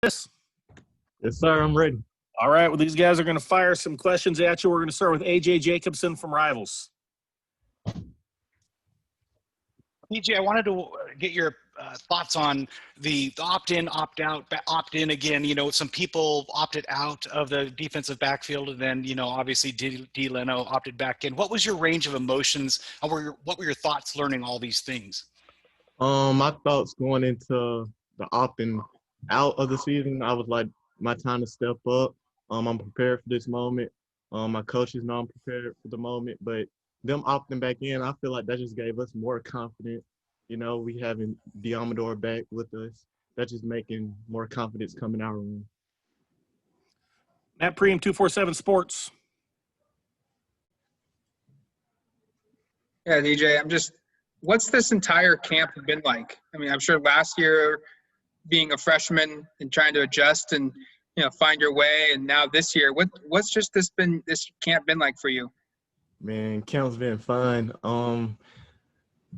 this? Yes, sir. I'm ready. All right. Well, these guys are going to fire some questions at you. We're going to start with AJ Jacobson from Rivals. EJ, I wanted to get your thoughts on the opt-in, opt-out, opt-in again. You know, some people opted out of the defensive backfield, and then, you know, obviously D. Leno opted back in. What was your range of emotions, and what were your thoughts learning all these things? My thoughts going into the opting out of the season, I was like, my time to step up. I'm prepared for this moment. My coaches know I'm prepared for the moment, but them opting back in, I feel like that just gave us more confidence. You know, we having Diamador back with us. That's just making more confidence come in our room. Matt Preem, 247 Sports. Yeah, DJ, what's this entire camp been like? I mean, I'm sure last year being a freshman and trying to adjust and, you know, find your way, and now this year, what's this camp been like for you? Man, camp's been fun.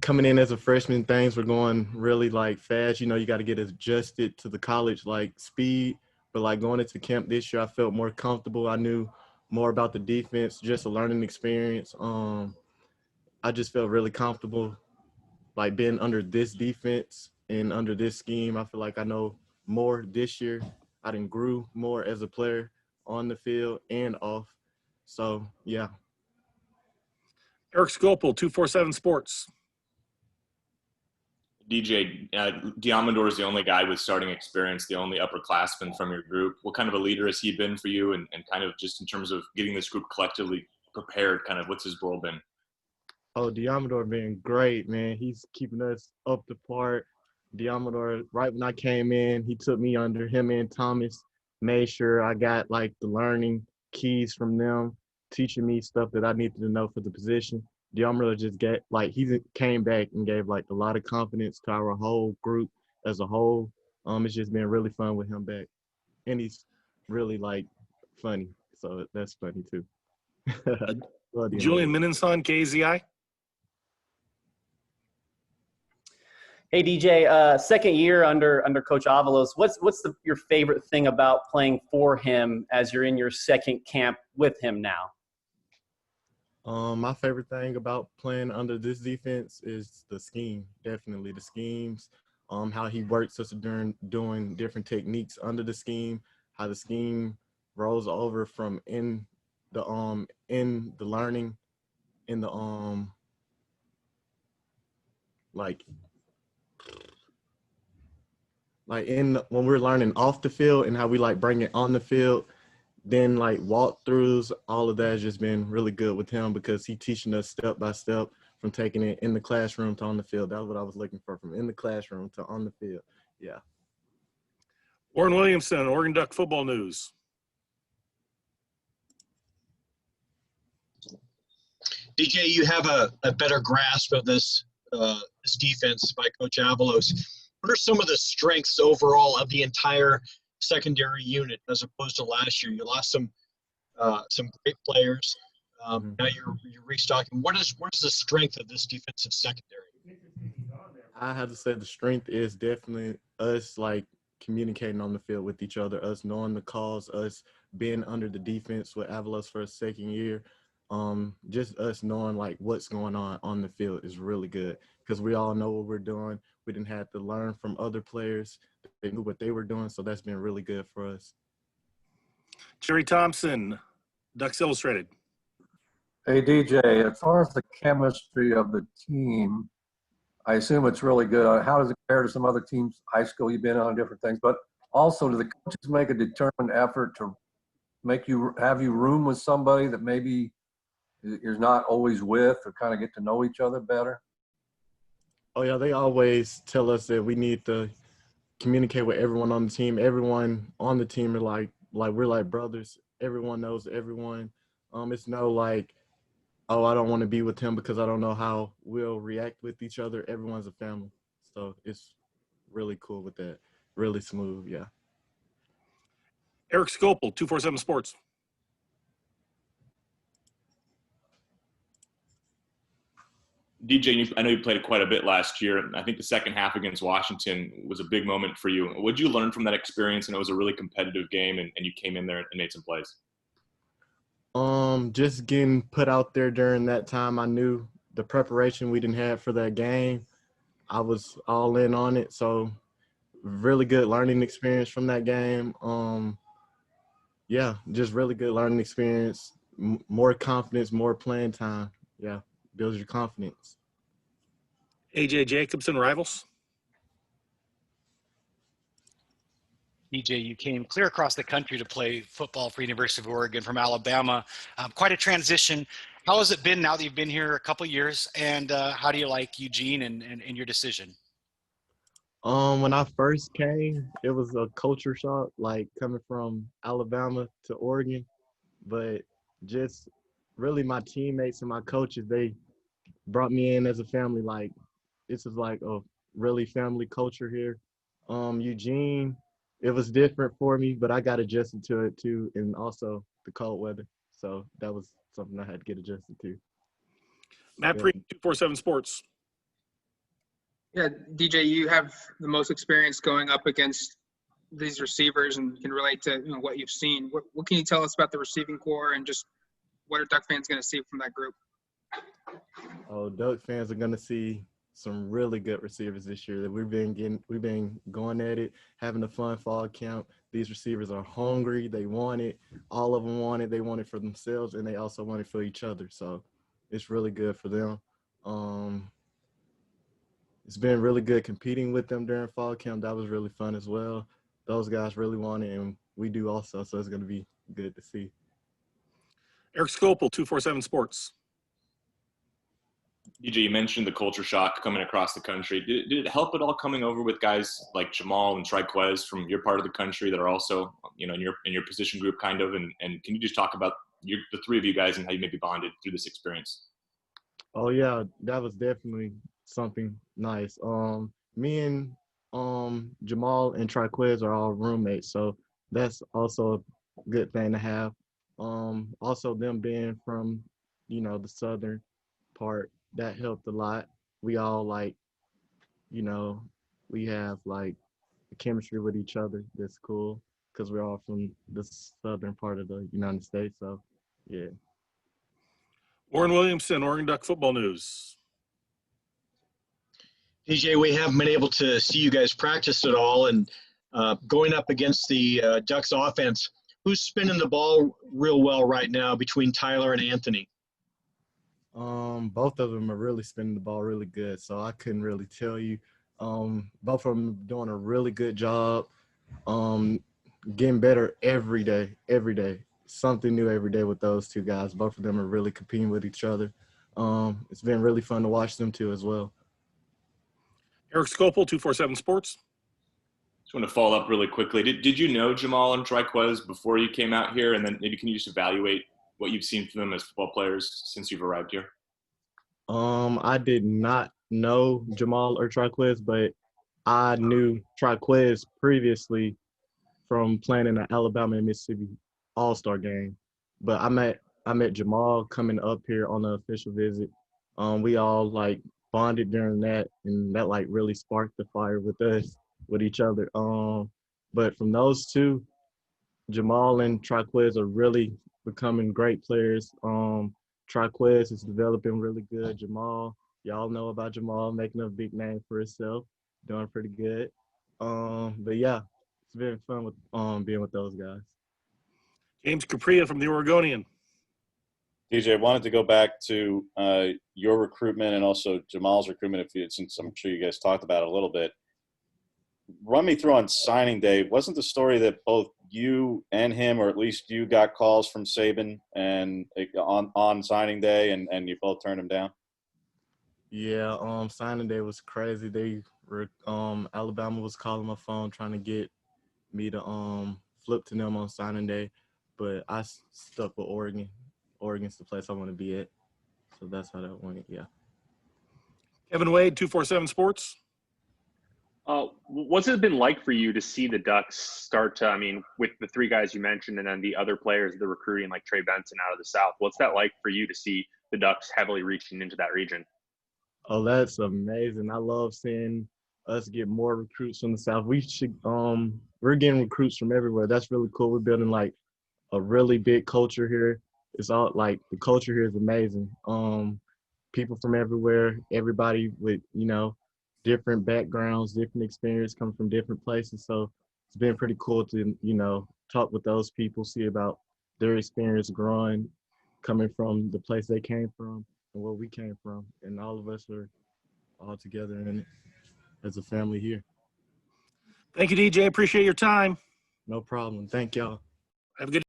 Coming in as a freshman, things were going really like fast. You know, you got to get adjusted to the college like speed. But like going into camp this year, I felt more comfortable. I knew more about the defense, just a learning experience. I just felt really comfortable, like being under this defense and under this scheme. I feel like I know more this year. I done grew more as a player on the field and off. So yeah. Eric Skopel, 247 Sports. DJ, Diamador is the only guy with starting experience, the only upperclassman from your group. What kind of a leader has he been for you? And kind of just in terms of getting this group collectively prepared, kind of what's his role been? Oh, Diamador been great, man. He's keeping us up to par. Diamador, right when I came in, he took me under him and Thomas, made sure I got like the learning keys from them, teaching me stuff that I needed to know for the position. Diamador just he came back and gave like a lot of confidence to our whole group as a whole. It's just been really fun with him back. And he's really like funny. So that's funny too. Well, Julian Minenson, KZI. Hey DJ, second year under Coach Avalos. What's your favorite thing about playing for him as you're in your second camp with him now? My favorite thing about playing under this defense is the scheme. Definitely the schemes. How he works us during doing different techniques under the scheme. How the scheme rolls over from in the learning in the when we're learning off the field and how we like bring it on the field, then like walkthroughs, all of that has just been really good with him because he's teaching us step by step from taking it in the classroom to on the field. That was what I was looking for, from in the classroom to on the field. Yeah. Warren Williamson, Oregon Duck Football News. DJ, you have a better grasp of this defense by Coach Avalos. What are some of the strengths overall of the entire secondary unit as opposed to last year? You lost some great players. Now you're restocking. What is the strength of this defensive secondary? I have to say the strength is definitely us like communicating on the field with each other, us knowing the calls, us being under the defense with Avalos for a second year. Just us knowing like what's going on the field is really good because we all know what we're doing. We didn't have to learn from other players. They knew what they were doing, so that's been really good for us. Jerry Thompson, Ducks Illustrated. Hey, DJ, as far as the chemistry of the team, I assume it's really good. How does it compare to some other teams, high school you've been on, different things? But also, do the coaches make a determined effort to have you room with somebody that maybe you're not always with, or kind of get to know each other better? Oh, yeah, they always tell us that we need to communicate with everyone on the team. Everyone on the team are like we're like brothers. Everyone knows everyone. It's no like, oh, I don't want to be with him because I don't know how we'll react with each other. Everyone's a family. So it's really cool with that. Really smooth, yeah. Eric Skopel, 247 Sports. DJ, I know you played quite a bit last year, and I think the second half against Washington was a big moment for you. What did you learn from that experience? And it was a really competitive game, and you came in there and made some plays. Just getting put out there during that time, I knew the preparation we didn't have for that game. I was all in on it, so really good learning experience from that game. Yeah, just really good learning experience. More confidence, more playing time. Yeah, builds your confidence. AJ Jacobson, Rivals. DJ, you came clear across the country to play football for University of Oregon from Alabama. Quite a transition. How has it been now that you've been here a couple of years? And how do you like Eugene and your decision? When I first came, it was a culture shock, like coming from Alabama to Oregon. But just really my teammates and my coaches, they brought me in as a family. Like, this is like a really family culture here. Eugene, it was different for me, but I got adjusted to it too, and also the cold weather. So that was something I had to get adjusted to. Matt Yeah. Pre, 247 Sports. Yeah, DJ, you have the most experience going up against these receivers and can relate to what you've seen. What can you tell us about the receiving core and just what are Duck fans going to see from that group? Oh, Duck fans are gonna see some really good receivers this year. We've been going at it, having a fun fall camp. These receivers are hungry. They want it. All of them want it. They want it for themselves, and they also want it for each other. So it's really good for them. It's been really good competing with them during fall camp. That was really fun as well. Those guys really want it, and we do also. So it's gonna be good to see. Eric Scopel, 247 Sports. DJ, you mentioned the culture shock coming across the country. Did it help at all coming over with guys like Jamal and Triquez from your part of the country that are also, in your position group kind of? And can you just talk about the three of you guys and how you maybe bonded through this experience? Oh yeah, that was definitely something nice. Me and Jamal and Triquez are all roommates, so that's also a good thing to have. Also them being from, the southern part, that helped a lot. We all we have like a chemistry with each other that's cool because we're all from the southern part of the United States. So yeah. Warren Williamson, Oregon Duck Football News. DJ, we haven't been able to see you guys practice at all, and going up against the Ducks offense, who's spinning the ball real well right now between Tyler and Anthony? Both of them are really spinning the ball really good, so I couldn't really tell you. Both of them doing a really good job, getting better every day. Something new every day with those two guys. Both of them are really competing with each other. It's been really fun to watch them too as well. Eric Scopel, 247 Sports. Just want to follow up really quickly. Did you know Jamal and Triquez before you came out here? And then maybe can you just evaluate what you've seen from them as football players since you've arrived here? I did not know Jamal or Triquez, but I knew Triquez previously from playing in the Alabama and Mississippi All-Star game. But I met Jamal coming up here on the official visit. We all bonded during that, and that really sparked the fire with us, with each other. But from those two, Jamal and Triquez are really becoming great players. Triquez is developing really good. Jamal, y'all know about Jamal making a big name for himself, doing pretty good. But yeah, it's been fun with being with those guys. James Capria from the Oregonian. DJ, I wanted to go back to your recruitment and also Jamal's recruitment, since I'm sure you guys talked about it a little bit. Run me through on signing day. Wasn't the story that both you and him, or at least you, got calls from Saban and on signing day, and you both turned him down? Yeah, signing day was crazy. They were Alabama was calling my phone trying to get me to flip to them on signing day, but I stuck with Oregon. Oregon's the place I want to be at, so that's how that went. Yeah. Kevin Wade, 247 Sports. What's it been like for you to see the Ducks start to, with the three guys you mentioned and then the other players, the recruiting like Trey Benson out of the South? What's that like for you to see the Ducks heavily reaching into that region? Oh, that's amazing. I love seeing us get more recruits from the South. We're getting recruits from everywhere. That's really cool. We're building like a really big culture here. It's all like the culture here is amazing. People from everywhere, everybody with, different backgrounds, different experience, come from different places. So it's been pretty cool to, talk with those people, see about their experience growing, coming from the place they came from and where we came from. And all of us are all together in it as a family here. Thank you, DJ. Appreciate your time. No problem. Thank y'all. Have a good